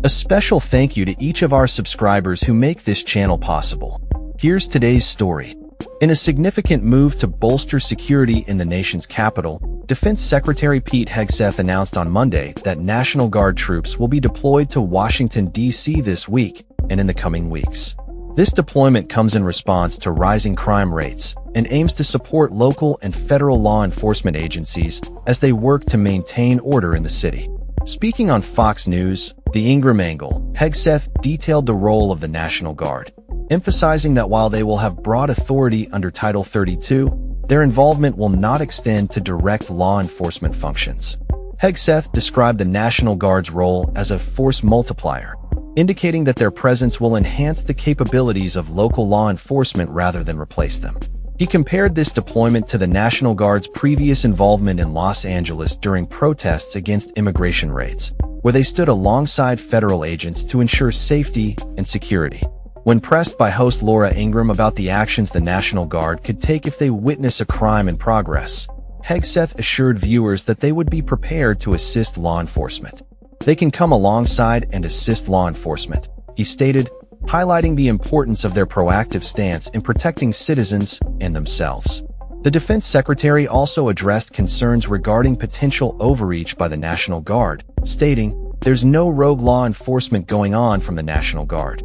A special thank you to each of our subscribers who make this channel possible. Here's today's story. In a significant move to bolster security in the nation's capital, Defense Secretary Pete Hegseth announced on Monday that National Guard troops will be deployed to Washington, D.C. this week and in the coming weeks. This deployment comes in response to rising crime rates and aims to support local and federal law enforcement agencies as they work to maintain order in the city. Speaking on Fox News, The Ingram Angle, Hegseth detailed the role of the National Guard, emphasizing that while they will have broad authority under Title 32, their involvement will not extend to direct law enforcement functions. Hegseth described the National Guard's role as a force multiplier, indicating that their presence will enhance the capabilities of local law enforcement rather than replace them. He compared this deployment to the National Guard's previous involvement in Los Angeles during protests against immigration raids, where they stood alongside federal agents to ensure safety and security. When pressed by host Laura Ingram about the actions the National Guard could take if they witness a crime in progress, Hegseth assured viewers that they would be prepared to assist law enforcement. They can come alongside and assist law enforcement, he stated, highlighting the importance of their proactive stance in protecting citizens and themselves. The Defense Secretary also addressed concerns regarding potential overreach by the National Guard, stating, "There's no rogue law enforcement going on from the National Guard."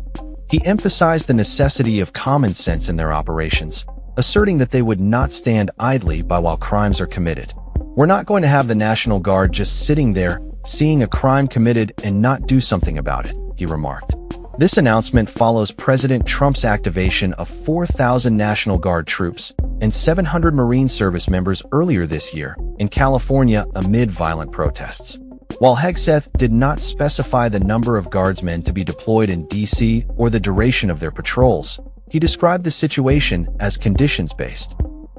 He emphasized the necessity of common sense in their operations, asserting that they would not stand idly by while crimes are committed. "We're not going to have the National Guard just sitting there, seeing a crime committed and not do something about it," he remarked. This announcement follows President Trump's activation of 4,000 National Guard troops and 700 Marine Service members earlier this year in California amid violent protests. While Hegseth did not specify the number of Guardsmen to be deployed in D.C. or the duration of their patrols, he described the situation as conditions-based.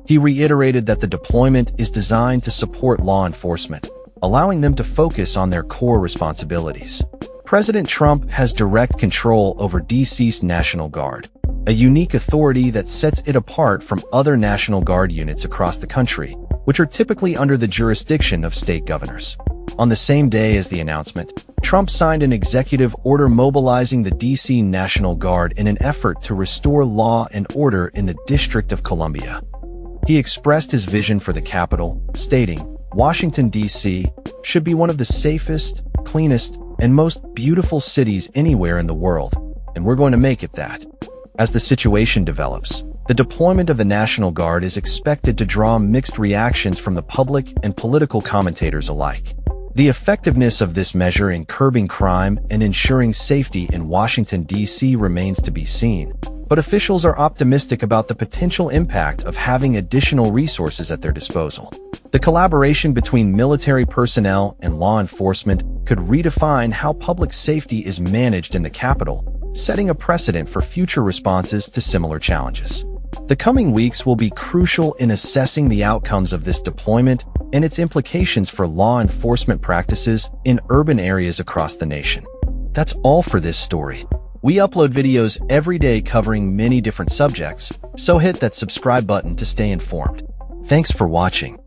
He reiterated that the deployment is designed to support law enforcement, allowing them to focus on their core responsibilities. President Trump has direct control over D.C.'s National Guard, a unique authority that sets it apart from other National Guard units across the country, which are typically under the jurisdiction of state governors. On the same day as the announcement, Trump signed an executive order mobilizing the D.C. National Guard in an effort to restore law and order in the District of Columbia. He expressed his vision for the capital, stating, "Washington, D.C. should be one of the safest, cleanest, and most beautiful cities anywhere in the world, and we're going to make it that." As the situation develops, the deployment of the National Guard is expected to draw mixed reactions from the public and political commentators alike. The effectiveness of this measure in curbing crime and ensuring safety in Washington, D.C. remains to be seen, but officials are optimistic about the potential impact of having additional resources at their disposal. The collaboration between military personnel and law enforcement could redefine how public safety is managed in the capital, setting a precedent for future responses to similar challenges. The coming weeks will be crucial in assessing the outcomes of this deployment and its implications for law enforcement practices in urban areas across the nation. That's all for this story. We upload videos every day covering many different subjects, so hit that subscribe button to stay informed. Thanks for watching.